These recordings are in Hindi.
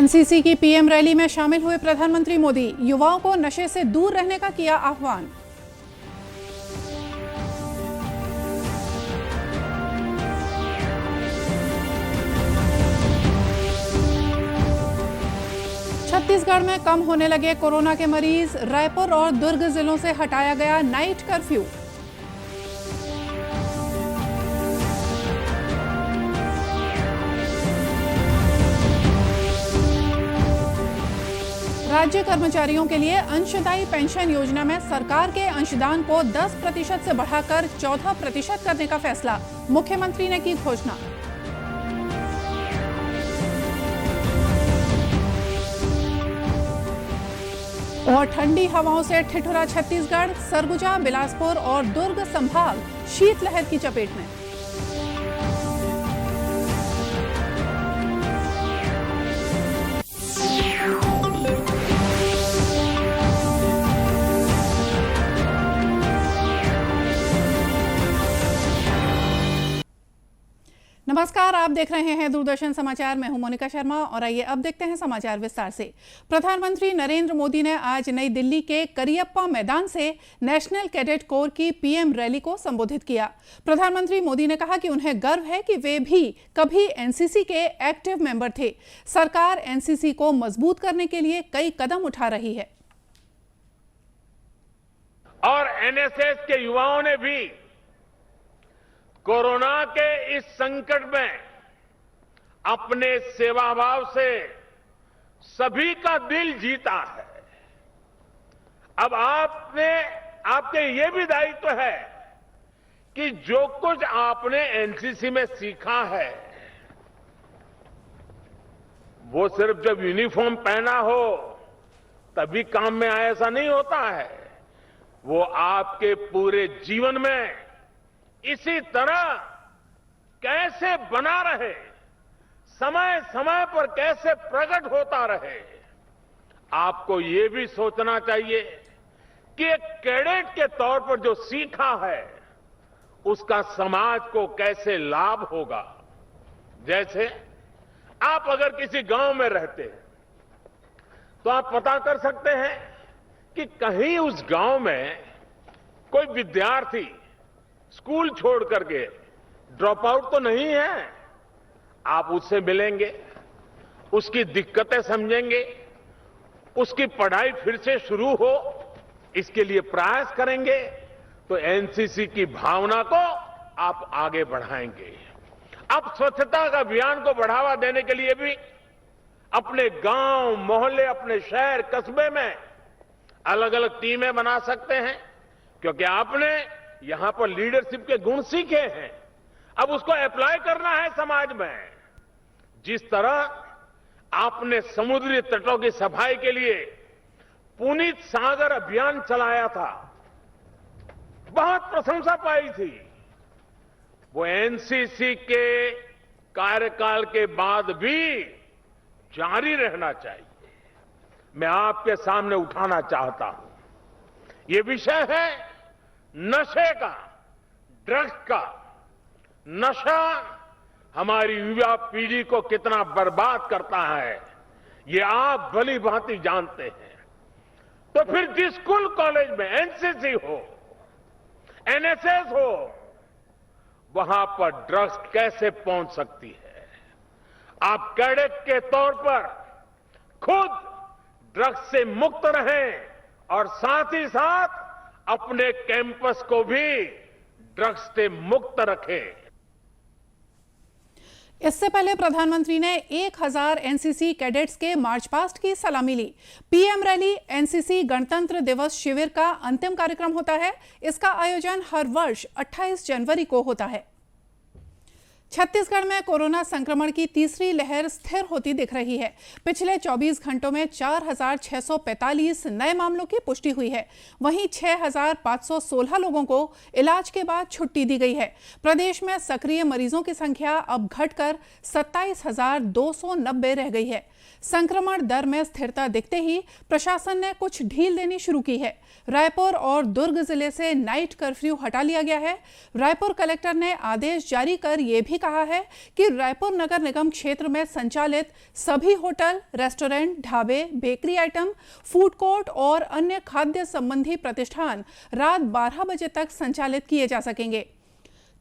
एनसीसी की पीएम रैली में शामिल हुए प्रधानमंत्री मोदी, युवाओं को नशे से दूर रहने का किया आह्वान। छत्तीसगढ़ में कम होने लगे कोरोना के मरीज, रायपुर और दुर्ग जिलों से हटाया गया नाइट कर्फ्यू। राज्य कर्मचारियों के लिए अंशदायी पेंशन योजना में सरकार के अंशदान को 10% से बढ़ाकर 14% करने का फैसला, मुख्यमंत्री ने की घोषणा। और ठंडी हवाओं से ठिठुरा छत्तीसगढ़, सरगुजा, बिलासपुर और दुर्ग संभाग शीतलहर की चपेट में। नमस्कार, आप देख रहे हैं दूरदर्शन समाचार। मैं हूं मोनिका शर्मा और आइए अब देखते हैं समाचार विस्तार से। प्रधानमंत्री नरेंद्र मोदी ने आज नई दिल्ली के करियप्पा मैदान से नेशनल कैडेट कोर की पीएम रैली को संबोधित किया। प्रधानमंत्री मोदी ने कहा कि उन्हें गर्व है कि वे भी कभी एनसीसी के एक्टिव मेंबर थे। सरकार एनसीसी को मजबूत करने के लिए कई कदम उठा रही है और एनएसएस के युवाओं ने भी कोरोना के इस संकट में अपने सेवाभाव से सभी का दिल जीता है। अब आपके ये भी दायित्व है कि जो कुछ आपने एनसीसी में सीखा है वो सिर्फ जब यूनिफॉर्म पहना हो तभी काम में आए, ऐसा नहीं होता है। वो आपके पूरे जीवन में इसी तरह कैसे बना रहे, समय समय पर कैसे प्रकट होता रहे। आपको ये भी सोचना चाहिए कि एक कैडेट के तौर पर जो सीखा है उसका समाज को कैसे लाभ होगा। जैसे आप अगर किसी गांव में रहते हैं तो आप पता कर सकते हैं कि कहीं उस गांव में कोई विद्यार्थी स्कूल छोड़ करके ड्रॉप आउट तो नहीं है। आप उससे मिलेंगे, उसकी दिक्कतें समझेंगे, उसकी पढ़ाई फिर से शुरू हो इसके लिए प्रयास करेंगे तो एनसीसी की भावना को आप आगे बढ़ाएंगे। अब स्वच्छता का अभियान को बढ़ावा देने के लिए भी अपने गांव, मोहल्ले, अपने शहर, कस्बे में अलग अलग टीमें बना सकते हैं, क्योंकि आपने यहां पर लीडरशिप के गुण सीखे हैं। अब उसको अप्लाई करना है समाज में। जिस तरह आपने समुद्री तटों की सफाई के लिए पुनीत सागर अभियान चलाया था, बहुत प्रशंसा पाई थी, वो एनसीसी के कार्यकाल के बाद भी जारी रहना चाहिए। मैं आपके सामने उठाना चाहता हूं। ये विषय है नशे का, ड्रग्स का। नशा हमारी युवा पीढ़ी को कितना बर्बाद करता है ये आप भली भांति जानते हैं। तो फिर जिस स्कूल कॉलेज में एनसीसी हो, एनएसएस हो, वहां पर ड्रग्स कैसे पहुंच सकती है। आप कैडेट के तौर पर खुद ड्रग्स से मुक्त रहें और साथ ही साथ अपने कैंपस को भी ड्रग्स से मुक्त रखें। इससे पहले प्रधानमंत्री ने 1000 एनसीसी कैडेट्स के मार्च पास्ट की सलामी ली। पीएम रैली एनसीसी गणतंत्र दिवस शिविर का अंतिम कार्यक्रम होता है। इसका आयोजन हर वर्ष 28 जनवरी को होता है। छत्तीसगढ़ में कोरोना संक्रमण की तीसरी लहर स्थिर होती दिख रही है। पिछले 24 घंटों में 4645 नए मामलों की पुष्टि हुई है। वहीं 6516 लोगों को इलाज के बाद छुट्टी दी गई है। प्रदेश में सक्रिय मरीजों की संख्या अब घटकर 27290 रह गई है। संक्रमण दर में स्थिरता दिखते ही प्रशासन ने कुछ ढील देनी शुरू की है। रायपुर और दुर्ग जिले से नाइट कर्फ्यू हटा लिया गया है। रायपुर कलेक्टर ने आदेश जारी कर यह भी कहा है कि रायपुर नगर निगम क्षेत्र में संचालित सभी होटल, रेस्टोरेंट, ढाबे, बेकरी आइटम, फूड कोर्ट और अन्य खाद्य संबंधी प्रतिष्ठान रात 12 बजे तक संचालित किए जा सकेंगे।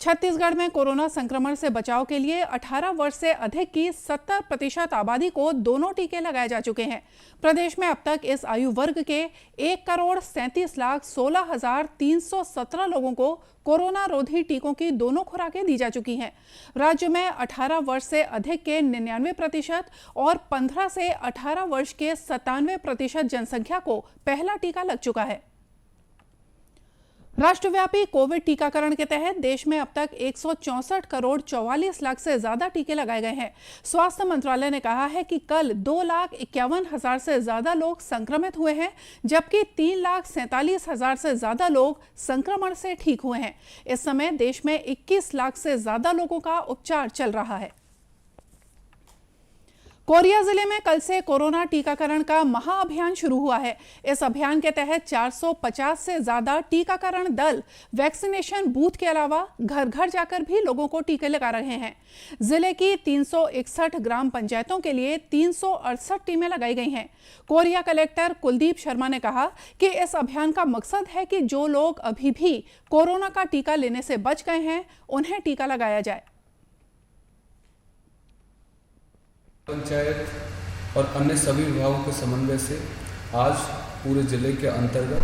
छत्तीसगढ़ में कोरोना संक्रमण से बचाव के लिए 18 वर्ष से अधिक की 70% आबादी को दोनों टीके लगाए जा चुके हैं। प्रदेश में अब तक इस आयु वर्ग के 1,37,16,317 लोगों को कोरोना रोधी टीकों की दोनों खुराकें दी जा चुकी हैं। राज्य में 18 वर्ष से अधिक के 99% और 15 से 18 वर्ष के 97% जनसंख्या को पहला टीका लग चुका है। राष्ट्रव्यापी कोविड टीकाकरण के तहत देश में अब तक 164 करोड़ 44 लाख से ज्यादा टीके लगाए गए हैं। स्वास्थ्य मंत्रालय ने कहा है कि कल 2,51,000 से ज्यादा लोग संक्रमित हुए हैं, जबकि 3,47,000 से ज्यादा लोग संक्रमण से ठीक हुए हैं। इस समय देश में 21 लाख से ज्यादा लोगों का उपचार चल रहा है। कोरिया जिले में कल से कोरोना टीकाकरण का महाअभियान शुरू हुआ है। इस अभियान के तहत 450 से ज्यादा टीकाकरण दल वैक्सीनेशन बूथ के अलावा घर घर जाकर भी लोगों को टीके लगा रहे हैं। जिले की 361 ग्राम पंचायतों के लिए 368 टीमें लगाई गई हैं। कोरिया कलेक्टर कुलदीप शर्मा ने कहा कि इस अभियान का मकसद है कि जो लोग अभी भी कोरोना का टीका लेने से बच गए हैं, उन्हें टीका लगाया जाए। पंचायत और अन्य सभी विभागों के समन्वय से आज पूरे जिले के अंतर्गत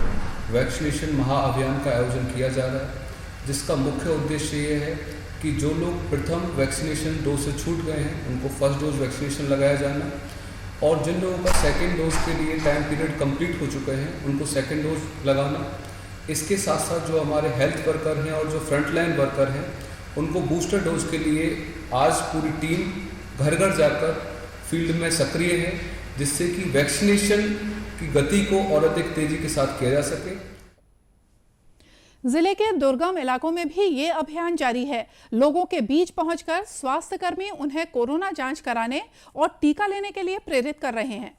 वैक्सीनेशन महाअभियान का आयोजन किया जा रहा है, जिसका मुख्य उद्देश्य ये है कि जो लोग प्रथम वैक्सीनेशन डोज से छूट गए हैं उनको फर्स्ट डोज वैक्सीनेशन लगाया जाना, और जिन लोगों का सेकेंड डोज के लिए टाइम पीरियड कंप्लीट हो चुके हैं उनको सेकेंड डोज लगाना। इसके साथ साथ जो हमारे हेल्थ वर्कर हैं और जो फ्रंटलाइन वर्कर हैं उनको बूस्टर डोज के लिए आज पूरी टीम घर घर जाकर फील्ड में सक्रिय है, जिससे कि वैक्सीनेशन की गति को और अधिक तेजी के साथ किया जा सके। जिले के दुर्गम इलाकों में भी ये अभियान जारी है। लोगों के बीच पहुंचकर स्वास्थ्यकर्मी उन्हें कोरोना जांच कराने और टीका लेने के लिए प्रेरित कर रहे हैं।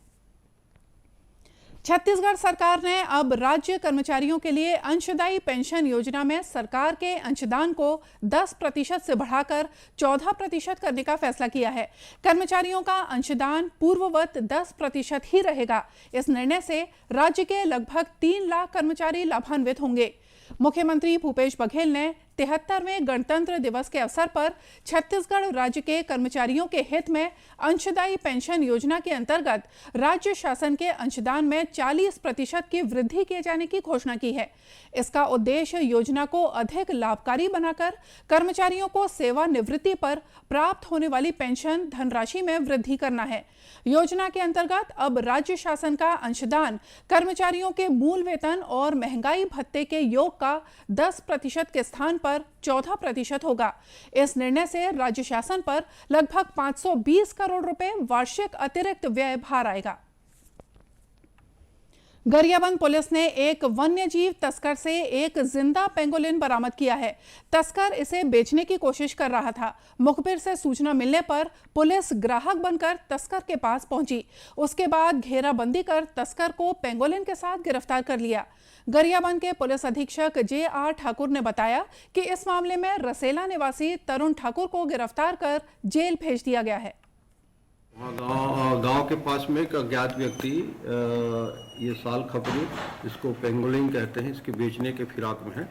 छत्तीसगढ़ सरकार ने अब राज्य कर्मचारियों के लिए अंशदायी पेंशन योजना में सरकार के अंशदान को 10% से बढ़ाकर 14% करने का फैसला किया है। कर्मचारियों का अंशदान पूर्ववत 10% ही रहेगा। इस निर्णय से राज्य के लगभग 3 लाख कर्मचारी लाभान्वित होंगे। मुख्यमंत्री भूपेश बघेल ने 73वें गणतंत्र दिवस के अवसर पर छत्तीसगढ़ राज्य के कर्मचारियों के हित में अंशदायी पेंशन योजना के अंतर्गत राज्य शासन के अंशदान में 40% की वृद्धि किए जाने की घोषणा की है। इसका उद्देश्य योजना को अधिक लाभकारी बनाकर कर्मचारियों को सेवानिवृत्ति पर प्राप्त होने वाली पेंशन धनराशि में वृद्धि करना है। योजना के अंतर्गत अब राज्य शासन का अंशदान कर्मचारियों के मूल वेतन और महंगाई भत्ते के योग का 10% के स्थान पर 14% होगा। इस निर्णय से राज्य शासन पर लगभग 520 करोड़ रुपए वार्षिक अतिरिक्त व्यय भार आएगा। गरियाबंद पुलिस ने एक वन्यजीव तस्कर से एक जिंदा पेंगोलिन बरामद किया है। तस्कर इसे बेचने की कोशिश कर रहा था। मुखबिर से सूचना मिलने पर पुलिस ग्राहक बनकर तस्कर के पास पहुंची। उसके बाद घेराबंदी कर तस्कर को पेंगोलिन के साथ गिरफ्तार कर लिया। गरियाबंद के पुलिस अधीक्षक JR ठाकुर ने बताया कि इस मामले में रसेला निवासी तरुण ठाकुर को गिरफ्तार कर जेल भेज दिया गया है। गांव के पास में एक अज्ञात व्यक्ति ये साल खपरी, इसको पेंगोलिन कहते हैं, इसके बेचने के फिराक में है।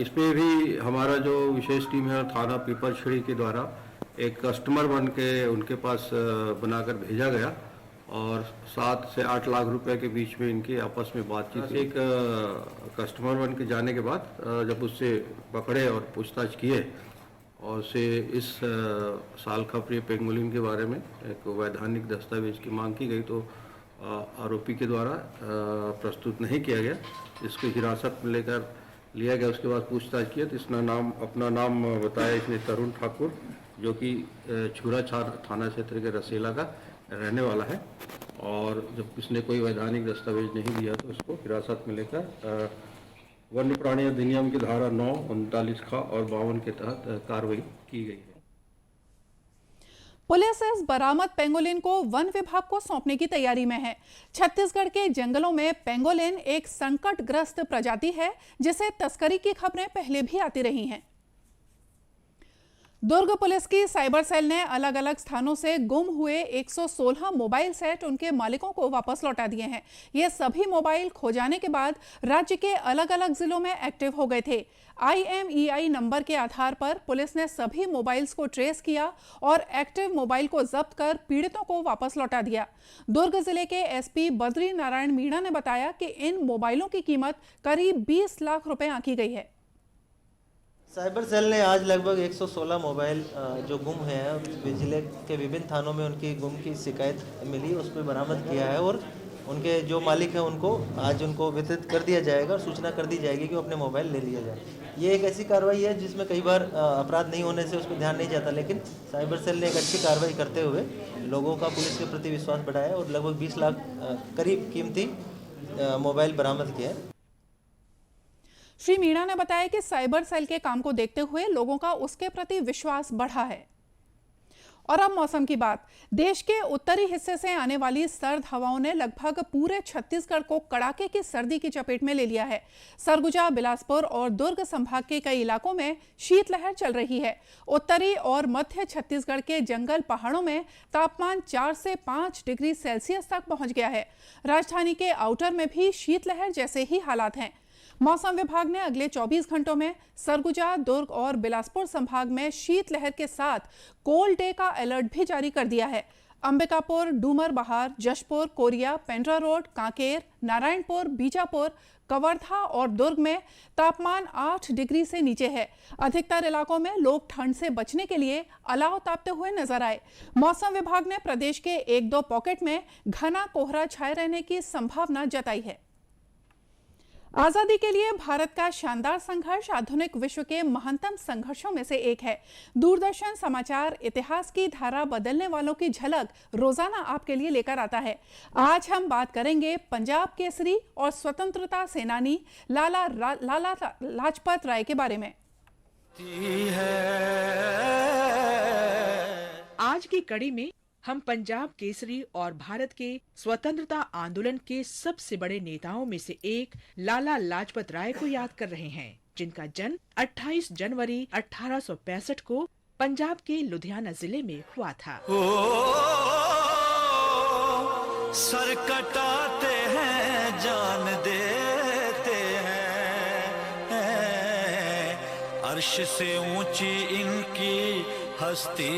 इसमें भी हमारा जो विशेष टीम है थाना पीपलछड़ी के द्वारा एक कस्टमर बन के उनके पास बनाकर भेजा गया और 7 से 8 लाख रुपए के बीच में इनके आपस में बातचीत। एक कस्टमर बन के जाने के बाद जब उससे पकड़े और पूछताछ किए और से इस साल खपरी पेंगोलिन के बारे में एक वैधानिक दस्तावेज की मांग की गई, तो आरोपी के द्वारा प्रस्तुत नहीं किया गया। इसको हिरासत में लेकर लिया गया। उसके बाद पूछताछ किया तो इसने अपना नाम बताया। इसने तरुण ठाकुर, जो कि छुरा थाना क्षेत्र के रसेला का रहने वाला है, और जब इसने कोई वैधानिक दस्तावेज नहीं दिया तो उसको हिरासत में लेकर वन्य प्राणी अधिनियम की धारा 9, 39 ख और 52 के तहत कार्रवाई की गई है। पुलिस इस बरामद पेंगोलिन को वन विभाग को सौंपने की तैयारी में है। छत्तीसगढ़ के जंगलों में पेंगोलिन एक संकटग्रस्त प्रजाति है, जिसे तस्करी की खबरें पहले भी आती रही हैं। दुर्ग पुलिस की साइबर सेल ने अलग अलग स्थानों से गुम हुए 116 मोबाइल सेट उनके मालिकों को वापस लौटा दिए हैं। ये सभी मोबाइल खो जाने के बाद राज्य के अलग अलग जिलों में एक्टिव हो गए थे। IMEI नंबर के आधार पर पुलिस ने सभी मोबाइल्स को ट्रेस किया और एक्टिव मोबाइल को जब्त कर पीड़ितों को वापस लौटा दिया। दुर्ग जिले के SP बद्री नारायण मीणा ने बताया कि इन मोबाइलों की कीमत करीब 20 लाख रुपए आंकी गई है। साइबर सेल ने आज लगभग 116 मोबाइल जो गुम हैं, जिले के विभिन्न थानों में उनकी गुम की शिकायत मिली, उस पर बरामद किया है और उनके जो मालिक हैं उनको आज उनको वितरित कर दिया जाएगा और सूचना कर दी जाएगी कि वो अपने मोबाइल ले लिया जाए। ये एक ऐसी कार्रवाई है जिसमें कई बार अपराध नहीं होने से उस पर ध्यान नहीं जाता, लेकिन साइबर सेल ने एक अच्छी कार्रवाई करते हुए लोगों का पुलिस के प्रति विश्वास बढ़ाया और लगभग 20 लाख करीब कीमती मोबाइल बरामद किया है। श्री मीणा ने बताया कि साइबर सेल के काम को देखते हुए लोगों का उसके प्रति विश्वास बढ़ा है। और अब मौसम की बात। देश के उत्तरी हिस्से से आने वाली सर्द हवाओं ने लगभग पूरे छत्तीसगढ़ को कड़ाके की सर्दी की चपेट में ले लिया है। सरगुजा, बिलासपुर और दुर्ग संभाग के कई इलाकों में शीतलहर चल रही है। उत्तरी और मध्य छत्तीसगढ़ के जंगल पहाड़ों में तापमान 4 से 5 डिग्री सेल्सियस तक पहुंच गया है। राजधानी के आउटर में भी शीतलहर जैसे ही हालात हैं। मौसम विभाग ने अगले 24 घंटों में सरगुजा, दुर्ग और बिलासपुर संभाग में शीतलहर के साथ कोल्ड डे का अलर्ट भी जारी कर दिया है। अंबिकापुर, डूमरबहार, जशपुर, कोरिया, पेंड्रा रोड, कांकेर, नारायणपुर, बीजापुर, कवर्धा और दुर्ग में तापमान 8 डिग्री से नीचे है। अधिकतर इलाकों में लोग ठंड से बचने के लिए अलाव तापते हुए नजर आए। मौसम विभाग ने प्रदेश के 1-2 पॉकेट में घना कोहरा छाए रहने की संभावना जताई है। आजादी के लिए भारत का शानदार संघर्ष आधुनिक विश्व के महानतम संघर्षों में से एक है। दूरदर्शन समाचार इतिहास की धारा बदलने वालों की झलक रोजाना आपके लिए लेकर आता है। आज हम बात करेंगे पंजाब केसरी और स्वतंत्रता सेनानी लाला लाजपत राय के बारे में। आज की कड़ी में हम पंजाब केसरी और भारत के स्वतंत्रता आंदोलन के सबसे बड़े नेताओं में से एक लाला लाजपत राय को याद कर रहे हैं, जिनका जन्म 28 जनवरी 1865 को पंजाब के लुधियाना जिले में हुआ था। सर कटाते हैं, जान देते हैं, अर्श से ऊंची इनकी हस्ती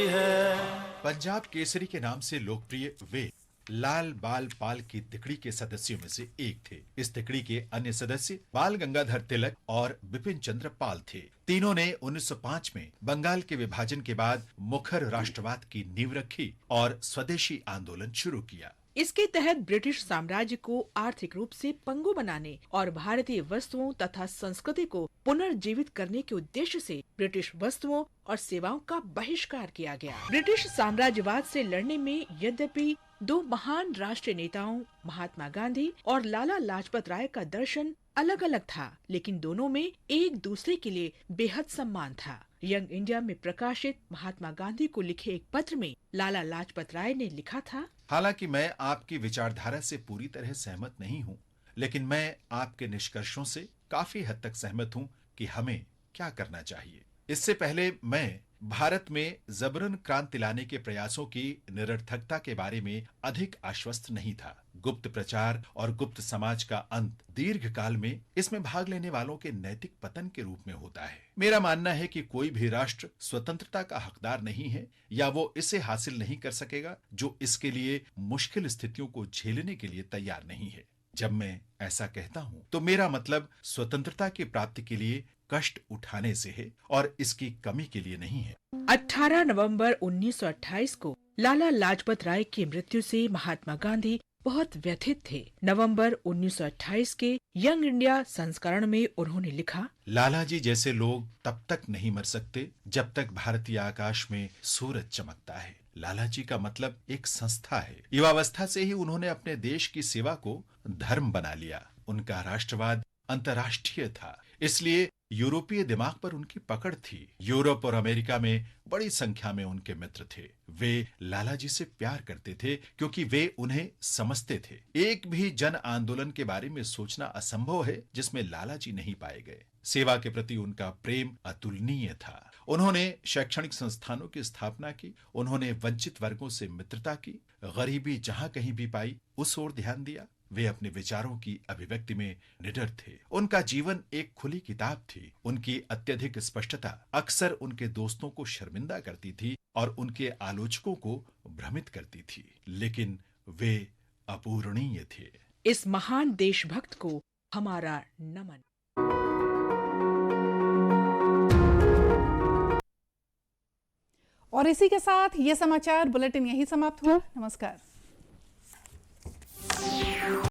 है। पंजाब केसरी के नाम से लोकप्रिय वे लाल बाल पाल की तिकड़ी के सदस्यों में से एक थे। इस तिकड़ी के अन्य सदस्य बाल गंगाधर तिलक और बिपिन चंद्र पाल थे। तीनों ने 1905 में बंगाल के विभाजन के बाद मुखर राष्ट्रवाद की नींव रखी और स्वदेशी आंदोलन शुरू किया। इसके तहत ब्रिटिश साम्राज्य को आर्थिक रूप से पंगु बनाने और भारतीय वस्तुओं तथा संस्कृति को पुनर्जीवित करने के उद्देश्य से ब्रिटिश वस्तुओं और सेवाओं का बहिष्कार किया गया। ब्रिटिश साम्राज्यवाद से लड़ने में यद्यपि दो महान राष्ट्रीय नेताओं महात्मा गांधी और लाला लाजपत राय का दर्शन अलग अलग था, लेकिन दोनों में एक दूसरे के लिए बेहद सम्मान था। यंग इंडिया में प्रकाशित महात्मा गांधी को लिखे एक पत्र में लाला लाजपत राय ने लिखा था, हालांकि मैं आपकी विचारधारा से पूरी तरह सहमत नहीं हूं, लेकिन मैं आपके निष्कर्षों से काफी हद तक सहमत हूं कि हमें क्या करना चाहिए। इससे पहले मैं भारत में जबरन क्रांति लाने के प्रयासों की निरर्थकता के बारे में अधिक आश्वस्त नहीं था। गुप्त प्रचार और गुप्त समाज का अंत दीर्घ काल में इसमें भाग लेने वालों के नैतिक पतन के रूप में होता है। मेरा मानना है कि कोई भी राष्ट्र स्वतंत्रता का हकदार नहीं है या वो इसे हासिल नहीं कर सकेगा जो इसके लिए मुश्किल स्थितियों को झेलने के लिए तैयार नहीं है। जब मैं ऐसा कहता हूँ तो मेरा मतलब स्वतंत्रता की प्राप्ति के लिए कष्ट उठाने से है और इसकी कमी के लिए नहीं है। 18 नवंबर 1928 को लाला लाजपत राय की मृत्यु से महात्मा गांधी बहुत व्यथित थे। नवंबर 1928 के यंग इंडिया संस्करण में उन्होंने लिखा, लाला जी जैसे लोग तब तक नहीं मर सकते जब तक भारतीय आकाश में सूरज चमकता है। लाला जी का मतलब एक संस्था है। युवावस्था से ही उन्होंने अपने देश की सेवा को धर्म बना लिया। उनका राष्ट्रवाद अंतर्राष्ट्रीय था। इसलिए यूरोपीय दिमाग पर उनकी पकड़ थी। यूरोप और अमेरिका में बड़ी संख्या में उनके मित्र थे। वे लाला जी से प्यार करते थे क्योंकि वे उन्हें समझते थे। एक भी जन आंदोलन के बारे में सोचना असंभव है जिसमें लाला जी नहीं पाए गए। सेवा के प्रति उनका प्रेम अतुलनीय था। उन्होंने शैक्षणिक संस्थानों की स्थापना की। उन्होंने वंचित वर्गों से मित्रता की। गरीबी जहां कहीं भी पाई उस ओर ध्यान दिया। वे अपने विचारों की अभिव्यक्ति में निडर थे। उनका जीवन एक खुली किताब थी। उनकी अत्यधिक स्पष्टता अक्सर उनके दोस्तों को शर्मिंदा करती थी और उनके आलोचकों को भ्रमित करती थी, लेकिन वे अपूरणीय थे। इस महान देशभक्त को हमारा नमन। और इसी के साथ ये समाचार बुलेटिन यही समाप्त हुआ। नमस्कार।